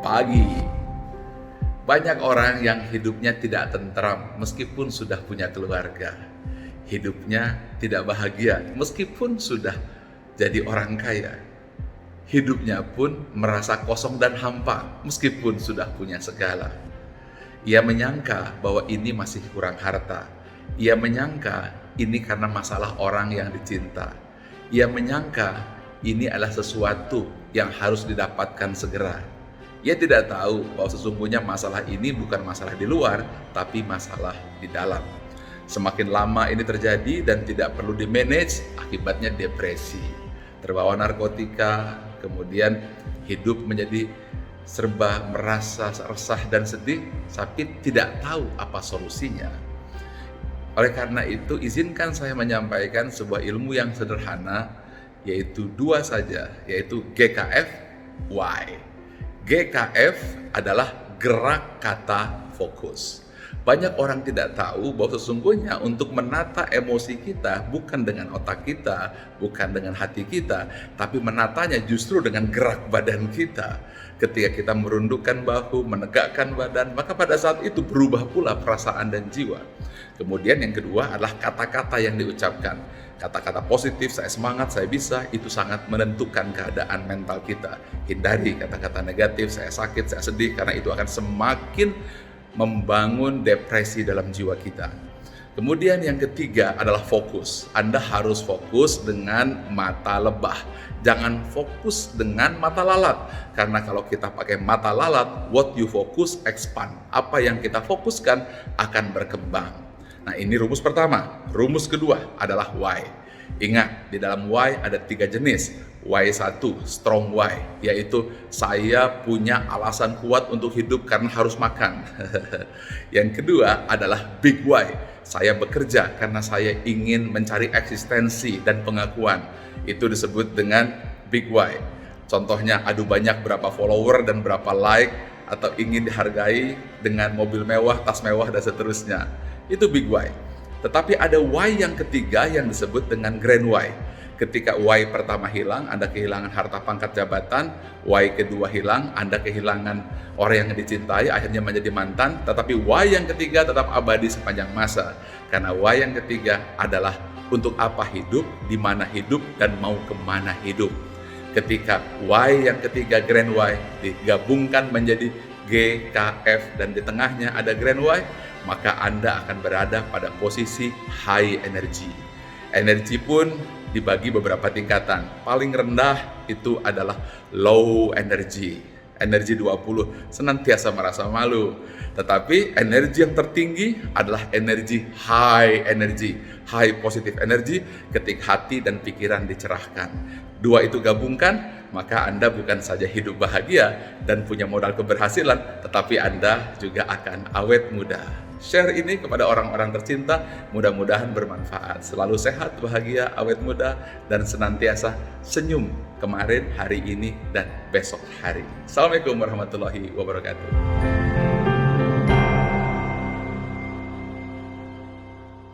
pagi. Banyak orang yang hidupnya tidak tentram meskipun sudah punya keluarga. Hidupnya tidak bahagia meskipun sudah jadi orang kaya. Hidupnya pun merasa kosong dan hampa meskipun sudah punya segala. Ia menyangka bahwa ini masih kurang harta. Ia menyangka ini karena masalah orang yang dicinta. Ia menyangka ini adalah sesuatu yang harus didapatkan segera. Ia tidak tahu bahwa sesungguhnya masalah ini bukan masalah di luar, tapi masalah di dalam. Semakin lama ini terjadi dan tidak perlu di-manage, akibatnya depresi, terbawa narkotika, kemudian hidup menjadi serba merasa resah dan sedih, tapi tidak tahu apa solusinya. Oleh karena itu, izinkan saya menyampaikan sebuah ilmu yang sederhana, yaitu dua saja, yaitu GKF, Y. GKF adalah gerak kata fokus. Banyak orang tidak tahu bahwa sesungguhnya untuk menata emosi kita bukan dengan otak kita, bukan dengan hati kita, tapi menatanya justru dengan gerak badan kita. Ketika kita merundukkan bahu, menegakkan badan, maka pada saat itu berubah pula perasaan dan jiwa. Kemudian yang kedua adalah kata-kata yang diucapkan. Kata-kata positif, saya semangat, saya bisa, itu sangat menentukan keadaan mental kita. Hindari kata-kata negatif, saya sakit, saya sedih, karena itu akan semakin membangun depresi dalam jiwa kita. Kemudian yang ketiga adalah fokus. Anda harus fokus dengan mata lebah. Jangan fokus dengan mata lalat. Karena kalau kita pakai mata lalat, what you focus expand. Apa yang kita fokuskan akan berkembang. Nah, ini rumus pertama. Rumus kedua adalah why. Ingat, di dalam why ada 3 jenis. Y1, strong why, yaitu saya punya alasan kuat untuk hidup karena harus makan. Yang kedua adalah big why. Saya bekerja karena saya ingin mencari eksistensi dan pengakuan. Itu disebut dengan big why. Contohnya adu banyak berapa follower dan berapa like, atau ingin dihargai dengan mobil mewah, tas mewah, dan seterusnya. Itu big why. Tetapi ada why yang ketiga yang disebut dengan grand why. Ketika why pertama hilang, Anda kehilangan harta pangkat jabatan. Why kedua hilang, Anda kehilangan orang yang dicintai, akhirnya menjadi mantan. Tetapi why yang ketiga tetap abadi sepanjang masa. Karena why yang ketiga adalah untuk apa hidup, di mana hidup, dan mau kemana hidup. Ketika why yang ketiga, grand why, digabungkan menjadi GKF dan di tengahnya ada grand why, maka Anda akan berada pada posisi high energy. Energi pun dibagi beberapa tingkatan. Paling rendah itu adalah low energy. Energi 20 senantiasa merasa malu. Tetapi energi yang tertinggi adalah energi high energy. High positive energy ketika hati dan pikiran dicerahkan. Dua itu gabungkan, maka Anda bukan saja hidup bahagia dan punya modal keberhasilan, tetapi Anda juga akan awet muda. Share ini kepada orang-orang tercinta, mudah-mudahan bermanfaat. Selalu sehat, bahagia, awet muda, dan senantiasa senyum kemarin, hari ini, dan besok hari. Assalamualaikum warahmatullahi wabarakatuh.